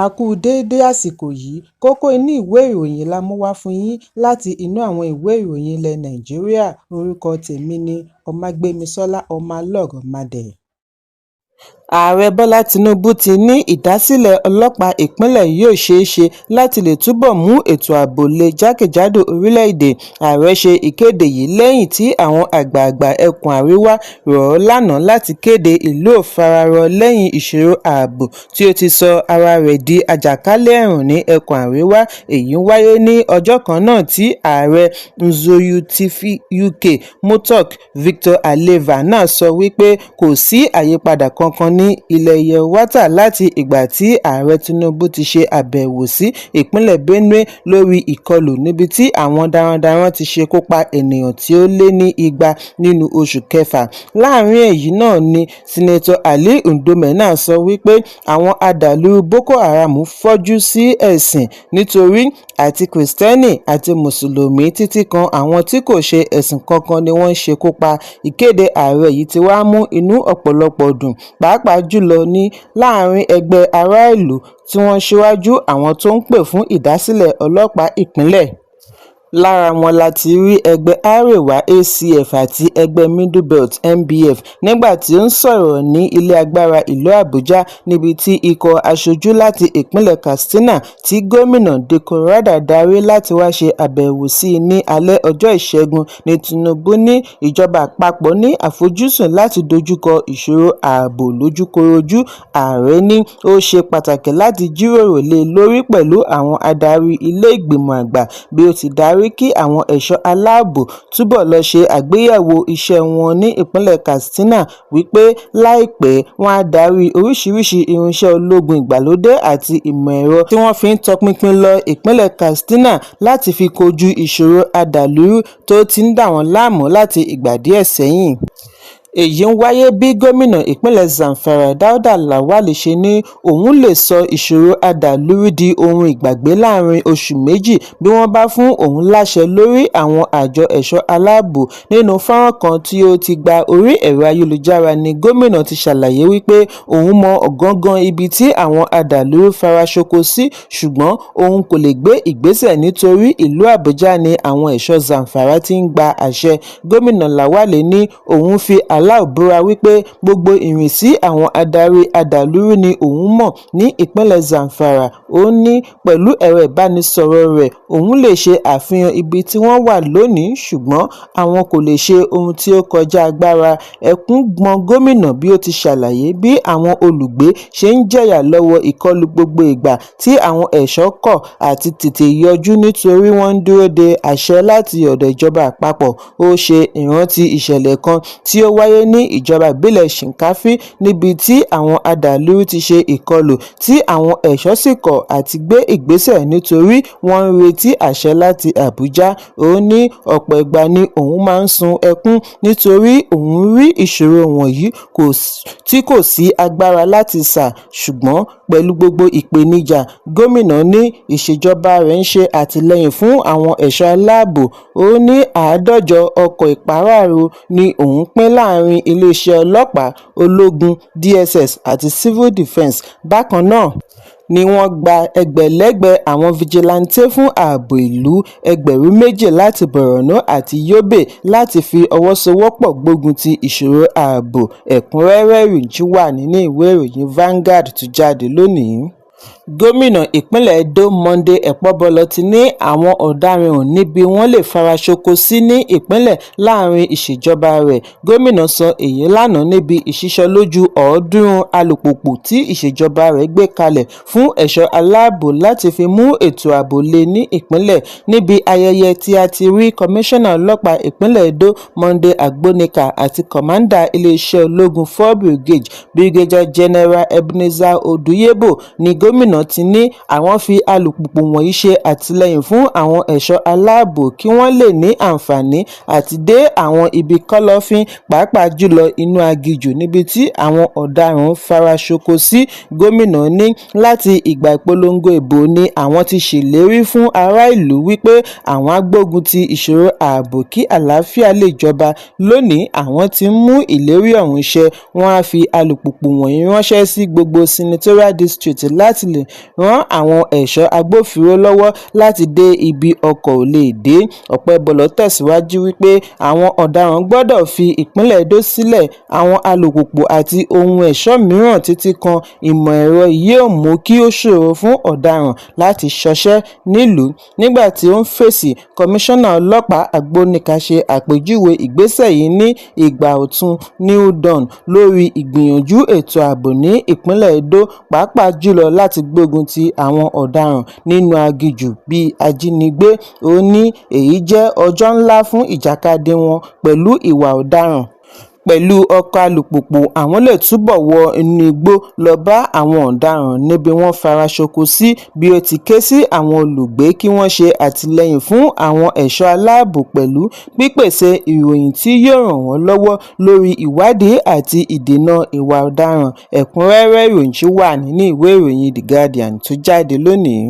A kú déédé àsìkò yìí, kókó inú ìwé ìròyìn la mú wá fún yín láti inú àwọn ìwé ìròyìn ilẹ̀ Nàìjíríà. Orúkọ tèmi ni Ọmágbémisọ́lá Ọmọlọ́rọ̀mọdẹ̀. Ààrẹ Bọ́lá Tinubu ti ní ìdásílẹ̀ ọlọ́pàá ìpínlẹ̀ yóò ṣeé ṣe láti lè túbọ̀ mú ètò ààbò le jákèjádò orílẹ̀-èdè. Ààrẹ ṣe ìkéde yìí lẹ́yìn tí àwọn àgbààgbà ẹkùn àríwá rọ̀ ọ́ lánàá láti kéde ìlú òfararọ lẹ́yìn ìṣòro ààbò tí ó ti sọ ara rẹ̀ di àjàkálẹ̀ àrùn ní ẹkùn àríwá. Èyí wáyé ní ọjọ́ kan náà tí ààrẹ Nzoyu Tf-UK Mutok Victor Aleva náà sọ wípé kò sí àyípadà kankan ní ilẹ̀ Yelwata láti ìgbà tí ààrẹ Tinubu ti ṣe àbẹ̀wò sí ìpínlẹ̀ Benue lórí ìkọlù níbi tí àwọn darandaran ti ṣekú pa ènìyàn tí ó lé ní 200 nínú oṣù kẹfà. Láàárín èyí náà ni Sínátọ̀ Ali Ndume náà sọ wípé àwọn adàlúrú Boko Haram fọ́jú sí ẹ̀sìn nítorí àti Kìrìsìtẹ́nì àti Mùsùlùmí títí kan àwọn tí kò ṣe ẹ̀sìn kankan ni wọ́n ṣekú pa. Ìkéde ààrẹ yìí ti wá mú inú ọ̀pọ̀lọpọ̀ dùn, pàápàá jùlọ ní láàárín ẹgbẹ́ ará ìlú tí wọ́n ṣíwájú àwọn tó ń pè fún ìdásílẹ̀ ọlọ́pàá ìpínlẹ̀. Lára wọn láti rí ẹgbẹ́ Arewa ACF àti ẹgbẹ́ Middle Belt MBF nígbà tí ó ń sọ̀rọ̀ ní ilé agbára ìlú Àbújá níbi tí ikọ̀ aṣojú láti ìpínlẹ̀ Katsina tí gómìnà Dikko Rada darí láti wá ṣe àbẹ̀wò sí ní alẹ́ ọjọ́ Ìṣẹ́gun ní Tinubu ní ìjọba àpapọ̀ ní àfojúsùn láti dojúkọ ìṣòro ààbò lójúkorojú. Ààrẹ ní ó ṣe pàtàkì láti jíròrò lé lórí pẹ̀lú àwọn adarí ilé ìgbìmọ̀ àgbà bí ó ti darí kí àwọn ẹ̀ṣọ́ aláàbò túbọ̀ lọ ṣe àgbéyẹ̀wò iṣẹ́ wọn ní ìpínlẹ̀ Katsina wípé láìpẹ́ wọn á darí oríṣiríṣi irinṣẹ́ ológun ìgbàlódé àti ìmọ̀ ẹ̀rọ tí wọ́n fi ń tọpinpin lọ ìpínlẹ̀ Katsina láti fi kojú ìṣòro àdàlúrú tó ti ń dà wọ́n láàmú láti ìgbà díẹ̀ sẹ́yìn. Èyí ń wáyé bí gómìnà ìpínlẹ̀ Zamfara Dauda Lawal ṣe ní òun lè sọ ìṣòro àdàlúrú di ohun ìgbàgbé láàrin oṣù méjì bí wọ́n bá fún òun láṣẹ lórí àwọn àjọ ẹ̀ṣọ́ aláàbò. Nínú fọ́nrán kan tí ó ti gba orí ẹ̀rọ ayélujára ni gómìnà ti ṣàlàyé wípé òun mọ ọ̀gángán ibi tí àwọn àdàlúrú faraṣoko sí ṣùgbọ́n òun kò lè gbé ìgbésẹ̀ nítorí ìlú Àbújá ni àwọn ẹ̀ṣọ́ Zamfara ti ń gba àṣẹ. Gómìnà Lawal ní òun fi aláìbúra wípé gbogbo ìrìnsí àwọn adarí àdàlúrú ni òun mọ̀ ní ìpínlẹ̀ Zamfara. Ó ní pẹ̀lú ẹ̀rọ ìbánisọ̀rọ̀ rẹ̀ òun lè ṣe àfihàn ibi tí wọ́n wà lónìí ṣùgbọ́n àwọn kò lè ṣe ohun tí ó kọjá agbára. Ẹkún gbọn gómìnà bí ó ti ṣàlàyé bí àwọn olùgbé ṣe ń jẹ̀yà lọ́wọ́ ìkọlù gbogbo ìgbà tí àwọn ẹ̀ṣọ́ kọ̀ àti tètè yọjú nítorí wọ́n ń dúró de àṣẹ láti ọ̀dọ̀ ìjọba àpapọ̀. Ó ṣe ìrántí ìṣẹ̀lẹ̀ kan tí ó wáyé ní ìjọba ìbílẹ̀ Shinkafi níbi tí àwọn àdàlúrú ti ṣe ìkọlù tí àwọn ẹ̀ṣọ́ sì kọ̀ àti gbé ìgbésẹ̀ nítorí wọ́n ń retí àṣẹ láti Àbújá. Ó ní ọ̀pọ̀ ìgbà ni òun máa ń sun ẹkún nítorí òun rí ìṣòro wọ̀nyí tí kò sí agbára láti sà ṣùgbọ́n pẹ̀lú gbogbo ìpèníjà gómìnà ní ìṣèjọba rẹ̀ ń ṣe àtìlẹ́yìn fún àwọn ẹ̀ṣọ́ aláàbò. Ó ní 150 ọkọ̀ ìpàráàrò ni òun pín láàrin iléeṣẹ́ ọlọ́pàá, ológun, DSS àti Civil Defence. Bákan náà ni wọ́n gba ẹgbẹ̀lẹ́gbẹ̀ àwọn fijilantè fún ààbò ìlú 2,000 láti Borno àti Yobe láti fi ọwọ́ sowọ́pọ̀ gbógun ti ìṣòro ààbò. Ẹ̀kúnrẹ́rẹ́ ìròyìn wà nínú ìwé ìròyìn Vanguard tó jáde lónìí. Gómìnà ìpínlẹ̀ Edo Monday Ekpebolo ti ní àwọn ọ̀daràn ò ní bí wọ́n lè faraṣoko sí ní ìpínlẹ̀ láàrin ìṣèjọba rẹ̀. Gómìnà sọ èyí lánàá níbi ìṣísọlójú 300 alùpùpù tí ìṣèjọba rẹ̀ gbé kalẹ̀ fún ẹ̀ṣọ́ aláàbò láti fi mú ètò ààbò le ní ìpínlẹ̀. Níbi ayẹyẹ tí a ti rí kọmíṣánná ọlọ́pàá ìpínlẹ̀ Edo Monday Agbonika àti kọ̀mándà iléeṣẹ́ ológun 4 Brigade Brigadier General Ebenezer Oduyebo ni gómìnà ti ní àwọn fi alùpùpù wọ̀nyí ṣe àtìlẹ́yìn fún àwọn ẹ̀ṣọ́ aláàbò kí wọ́n lè ní àǹfààní àti dé àwọn ibi kọ́lọ́fín pàápàá jùlọ inú aginjù níbi tí àwọn ọ̀daràn faraṣoko sí. Gómìnà ní láti ìgbà ìpolongo ìbò ni àwọn ti ṣèlérí fún ará ìlú wípé àwọn á gbógun ti ìṣòro ààbò kí àlàáfíà lè jọba. Lónìí àwọn ti ń mú ìlérí ọ̀hún ṣẹ. Wọ́n á fi alùpùpù wọ̀nyí ránṣẹ́ sí gbogbo senatorial district láti lè rán àwọn ẹ̀ṣọ́ agbófinró lọ́wọ́ láti dé ibi ọkọ̀ ò lè dé. Ọ̀pẹ́bọlọ̀ tẹ̀síwájú wípé àwọn ọ̀daràn gbọ́dọ̀ fi ìpínlẹ̀ Edo sílẹ̀. Àwọn alùpùpù àti ohun ẹ̀ṣọ́ mìíràn títí kan ìmọ̀ ẹ̀rọ yóò mú kí ó ṣòro fún ọ̀daràn láti ṣọṣẹ́ nílùú. Nígbà tí ó ń fèsì, kọmíṣánná ọlọ́pàá Agbónika ṣe àpèjúwe ìgbésẹ̀ yìí ní ìgbà ọ̀tun New Dawn lórí ìgbìyànjú ètò ààbò ní ìpínlẹ̀ Edo, pàápàá jùlọ láti gbógun ti àwọn ọ̀daràn nínú aginjù bíi ajínigbé. Ó ní èyí jẹ́ ọjọ́ ńlá fún ìjàkadì wọn pẹ̀lú ìwà ọ̀daràn. Pẹ̀lú ọkọ̀ alùpùpù, àwọn lè túbọ̀ wọ inú igbó lọ bá àwọn ọ̀daràn níbi wọ́n fara ṣoko sí, bí ó ti ké sí àwọn olùgbé kí wọ́n ṣe àtìlẹ́yìn fún àwọn ẹ̀ṣọ́ aláàbò pẹ̀lú pípèsè ìròyìn tí yóò ràn wọ́n lọ́wọ́ lórí ìwádìí àti ìdènà ìwà ọ̀daràn. Ẹ̀kúnrẹ́rẹ́ ìròyìn wà nínú ìwé ìròyìn The Guardian tó jáde lónìí.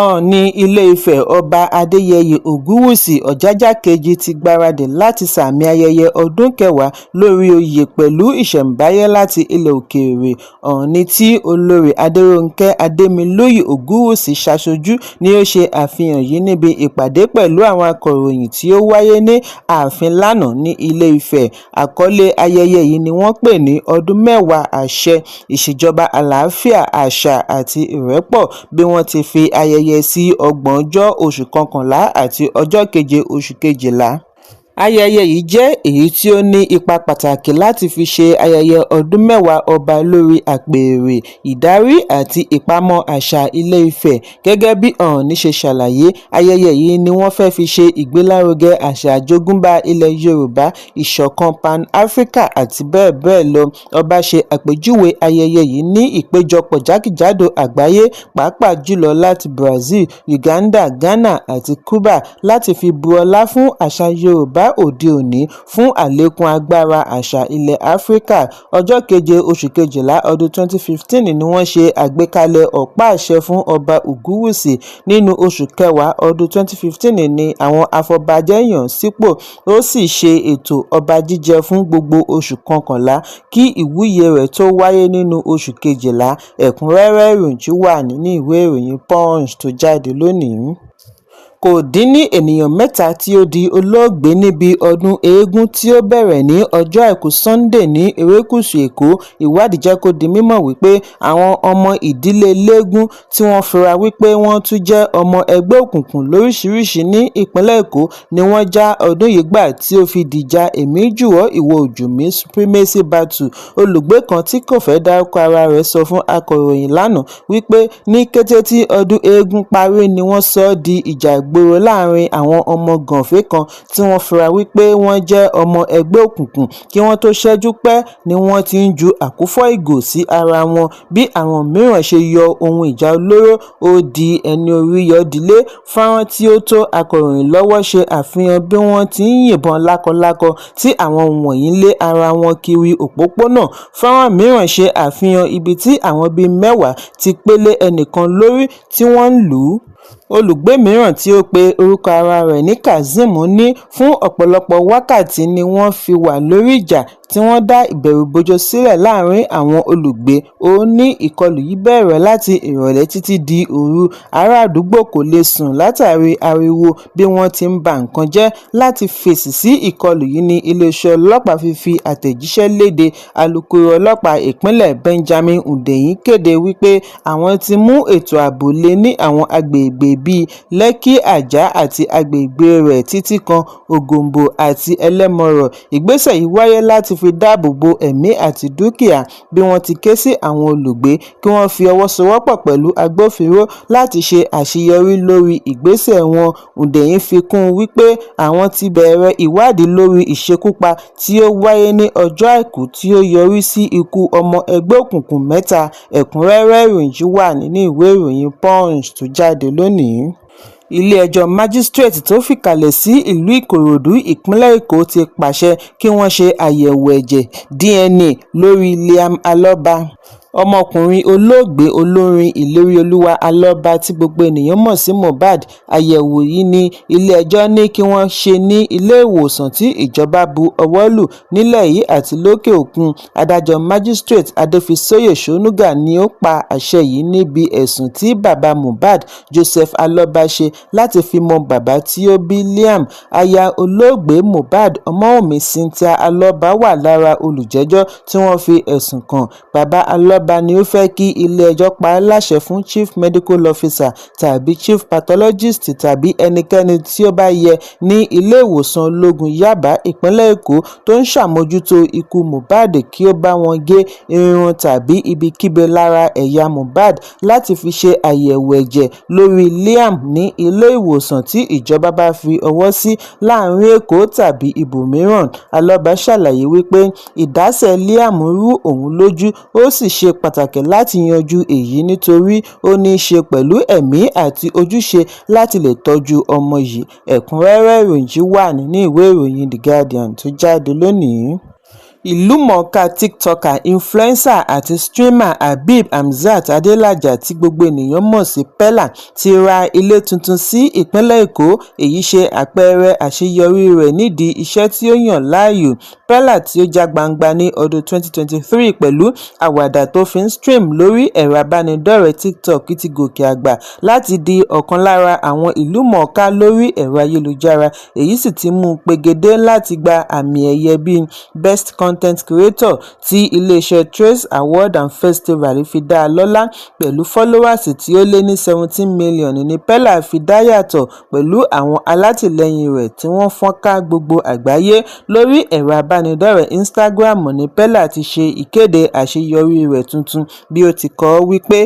Ọọ̀ni Ilé-Ifẹ̀ Ọba Adéyẹyè Ògúnwùsì Ọ̀jájá kejì ti gbáradì láti sààmì ayẹyẹ ọdún kẹwàá lórí oyè pẹ̀lú ìṣẹ̀ǹbáyé láti ilẹ̀ òkèèrè. Ọọ̀ni tí Olórí Adérónkẹ́ Adémilóyè Ògúnwùsì ṣaṣojú ni ó ṣe àfihàn yìí níbi ìpàdé pẹ̀lú àwọn akọ̀ròyìn tí ó wáyé ní ààfin lánàá ní Ilé-Ifẹ̀. Àkọlé ayẹyẹ yìí ni wọ́n pè ní ọdún mẹ́wàá àṣẹ, ìṣèjọba àlàáfíà, àṣà àti ìrẹ́pọ̀, bí wọ́n ti fi ayẹyẹ sí 30 oṣù kọkànlá àti ọjọ́ 7 oṣù kejìlá. Ayẹyẹ yìí jẹ́ èyí tí ó ní ipa pàtàkì láti fi ṣe ayẹyẹ ọdún mẹ́wàá ọba lórí àpèrè, ìdarí àti ìpamọ́ àṣà Ilé-Ifẹ̀. Gẹ́gẹ́ bí Ọọ̀ni ṣe ṣàlàyé, ayẹyẹ yìí ni wọ́n fẹ́ fi ṣe ìgbélárugẹ àṣà àjogúnbá ilẹ̀ Yorùbá, ìṣọ̀kan Pan-Africa àti bẹ́ẹ̀ bẹ́ẹ̀ lọ. Ọba ṣe àpèjúwe ayẹyẹ yìí ní ìpéjọpọ̀ jákèjádò àgbáyé, pàápàá jùlọ láti Brazil, Uganda, Ghana àti Cuba, láti fi bu ọlá fún àṣà Yorùbá òde òní fún àlékún agbára àṣà ilẹ̀ Áfíríkà. Ọjọ́ 7 oṣù kejìlá ọdún 2015 ni wọ́n ṣe àgbékalẹ̀ ọ̀pá àṣẹ fún Ọba Ògúnwùsì. Nínú oṣù kẹwàá ọdún 2015 ni àwọn afọbajẹ yàn sípò. Ó sì ṣe ètò ọba jíjẹ fún gbogbo oṣù kọkànlá kí ìwúyè rẹ̀ tó wáyé nínú oṣù kejìlá. Ẹ̀kúnrẹ́rẹ́ ìròyìn wà nínú ìwé ìròyìn Punch tó jáde lónìí. Kò dín ní ènìyàn 3 tí ó di olóògbé níbi ọdún eégún tí ó bẹ̀rẹ̀ ní ọjọ́ Àìkú Sunday ní erékùṣù Èkó. Ìwádìí jẹ́ kó di mímọ̀ wípé àwọn ọmọ ìdílé eléégún tí wọ́n fura wípé wọ́n tún jẹ́ ọmọ ẹgbẹ́ òkùnkùn lóríṣiríṣi ní ìpínlẹ̀ Èkó ni wọ́n já ọdún yìí gbà tí ó fi dìjà èmi jùwọ́ ìwọ ojú mi supremacy battle. Olùgbé kan tí kò fẹ́ dárúkọ ara rẹ̀ sọ fún akọ̀ròyìn lánàá wípé ní kété tí ọdún eégún parí ni wọ́n sọ ọ́ di ìjà gbòòrò láàrin àwọn ọmọ gànfẹ́ kan tí wọ́n fura wípé wọ́n jẹ́ ọmọ ẹgbẹ́ òkùnkùn. Kí wọ́n tó ṣẹ́jú pẹ́ ni wọ́n ti ń ju àkúfọ̀ ìgò sí ara wọn. Bí àwọn mìíràn ṣe yọ ohun ìjà olóró, ó di ẹni orí yọ dílé. Fọ́nrán tí ó tó akọ̀ròyìn lọ́wọ́ ṣe àfihàn bí wọ́n ti ń yìnbọn lákọlákọ tí àwọn wọ̀nyí lé ara wọn kiri òpópónà. Fọ́nrán mìíràn ṣe àfihàn ibi tí àwọn bíi 10 ti pélé ẹnìkan lórí tí wọ́n ń lù ú. Olùgbé mìíràn tí ó pe orúkọ ara rẹ̀ ní Kazeem ní fún ọ̀pọ̀lọpọ̀ wákàtí ni wọ́n fi wà lórí ìjà tí wọ́n dá ìbẹ̀rùbojo sílẹ̀ láàrin àwọn olùgbé. Ó ní ìkọlù yìí bẹ̀rẹ̀ láti ìrọ̀lẹ́ títí di òru. Ará àdúgbò kò lè sùn látàrí ariwo bí wọ́n ti ń ba nǹkan jẹ́. Láti fèsì sí ìkọlù yìí ni iléeṣẹ́ ọlọ́pàá fi àtẹ̀jíṣẹ́ léde. Alukoro ọlọ́pàá ìpínlẹ̀ Benjamin Hundeyin kéde wípé àwọn ti mú ètò ààbò lé ní àwọn agbègbè bíi Lekki, Ajah àti agbègbè rẹ̀ títí kan Ògòǹbò àti Ẹlẹ́mọ̀rọ̀. Ìgbésẹ̀ yìí wáyé láti fi dáàbò bo ẹ̀mí àti dúkìá, bí wọ́n ti ké sí àwọn olùgbé kí wọ́n fi ọwọ́ sowọ́pọ̀ pẹ̀lú agbófinró láti ṣe àṣeyọrí lórí ìgbésẹ̀ wọn. Hundeyin fi kún un wípé àwọn ti bẹ̀rẹ̀ ìwádìí lórí ìṣekúpa tí ó wáyé ní ọjọ́ Àìkú tí ó yọrí sí ikú ọmọ ẹgbẹ́ òkùnkùn 3. Ẹ̀kúnrẹ́rẹ́ ìròyìn wà nínú ìwé ìròyìn Punch tó jáde lónìí. Ilé-ẹjọ́ májísírèètì tó fìkàlẹ̀ sí ìlú Ìkòròdú, ìpínlẹ̀ Èkó ti pàṣẹ kí wọ́n ṣe àyẹ̀wò ẹ̀jẹ̀ DNA lórí Liam Alọ́ba. ọmọkùnrin olóògbé olórin ìléríolúwà alọ́ba tí gbogbo ènìyàn mọ̀ sí Mohbad. Àyẹ̀wò yìí ní ilé-ẹjọ́ ní kí wọ́n ṣe ní ilé-ìwòsàn tí ìjọba bu ọwọ́ lù nílẹ̀ yìí àti lókè òkun. Adájọ́ Májísírèètì Adéfisóyè Ṣónúgà ni ó pa àṣẹ yìí níbi ẹ̀sùn tí bàbá Mohbad, Joseph Alọ́ba ṣe láti fi mọ bàbá tí ó bí Liam. Aya olóògbé Mohbad, Ọmọ́wùnmí Cynthia Alọ́ba wà lára olùjẹ́jọ́ tí wọ́n fi ẹ̀sùn kàn. Bàbá Alọ́ba ni ó fẹ́ kí ilé-ẹjọ́ pa á láṣẹ fún Chief Medical Officer tàbí Chief Pathologist tàbí ẹnikẹ́ni tí ó bá yẹ ní ilé-ìwòsàn ológun Yaba, ìpínlẹ̀ Èkó tó ń ṣàmójútó ikú Mohbad kí ó bá wọn gé irun tàbí ibikíbi lára ẹ̀yà Mohbad láti fi ṣe àyẹ̀wò ẹ̀jẹ̀ lórí Liam ní ilé-ìwòsàn tí ìjọba bá fi ọwọ́ sí láàrin Èkó tàbí ibòmíràn. Alọ́ba ṣàlàyé wípé ìdásẹ̀ Liam rú òun lójú, ó sì ṣe pàtàkì láti yanjú èyí nítorí ó ní í ṣe pẹ̀lú ẹ̀mí àti ojúṣe láti lè tọ́jú ọmọ yìí. Ẹ̀kúnrẹ́rẹ́ ìròyìn yìí wà nínú ìwé ìròyìn The Guardian tó jáde lónìí. Ìlúmọ̀ọ́ká tiktoker, influencer àti streamer Habeeb Hamzat Adelaja tí gbogbo ènìyàn mọ̀ sí Pella ti ra ilé tuntun sí ìpínlẹ̀ Èkó. Èyí ṣe àpẹẹrẹ àṣeyọrí rẹ̀ nídìí iṣẹ́ tí ó yàn láàyò. Pella tí ó já gbangba ní ọdún 2023 pẹ̀lú àwàdà tó fi ń stream lórí ẹ̀rọ abánidọ́rẹ̀ẹ́ TikTok ti gòkè àgbà láti di ọ̀kan lára àwọn ìlúmọ̀ọ́ká lórí ẹ̀rọ ayélujára. Èyí sì ti mú un pegedé láti gba àmì ẹ̀yẹ bíi Best Content Creator tí iléeṣẹ́ Trace Award and Festival fi dá a lọ́lá. Pẹ̀lú followers tí ó lé ní 17 million ní Pella fi dá yàtọ̀ pẹ̀lú àwọn alátìlẹyìn rẹ̀ tí wọ́n fọ́n ká gbogbo àgbáyé. Lórí ẹ̀rọ abánidọ́rẹ̀ẹ́ Instagram ní Pella ti ṣe ìkéde àṣeyọrí rẹ̀ tuntun bí ó ti kọ wípé: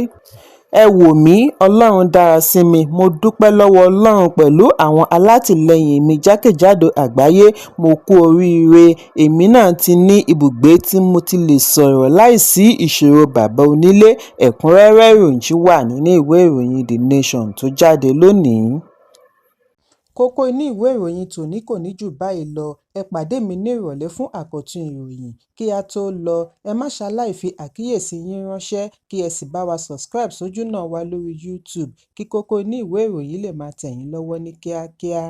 "Ẹ wò mí, Ọlọ́run dára sí mi, mo dúpẹ́ lọ́wọ́ Ọlọ́run pẹ̀lú àwọn alátìlẹyìn mi jákèjádò àgbáyé, mo kú oríire, èmi náà ti ní ibùgbé tí mo ti lè sọ̀rọ̀ láìsí ìṣòro bàbá onílé." Ẹ̀kúnrẹ́rẹ́ ìròyìn yìí wà nínú ìwé ìròyìn The Nation tó jáde lónìí. Kókó inú ìwé ìròyìn tòní kò ní jù báyìí lọ. Ẹ pàdé mi ní ìrọ̀lẹ́ fún àkọ́tún ìròyìn. Kí a tó lọ, ẹ má ṣaláì fi àkíyèsí yín ránṣẹ́ kí ẹ sì bá wa subscribe sójú náà wa lórí YouTube kí kókó inú ìwé ìròyìn lè máa tẹ̀ yín lọ́wọ́ ní kíákíá.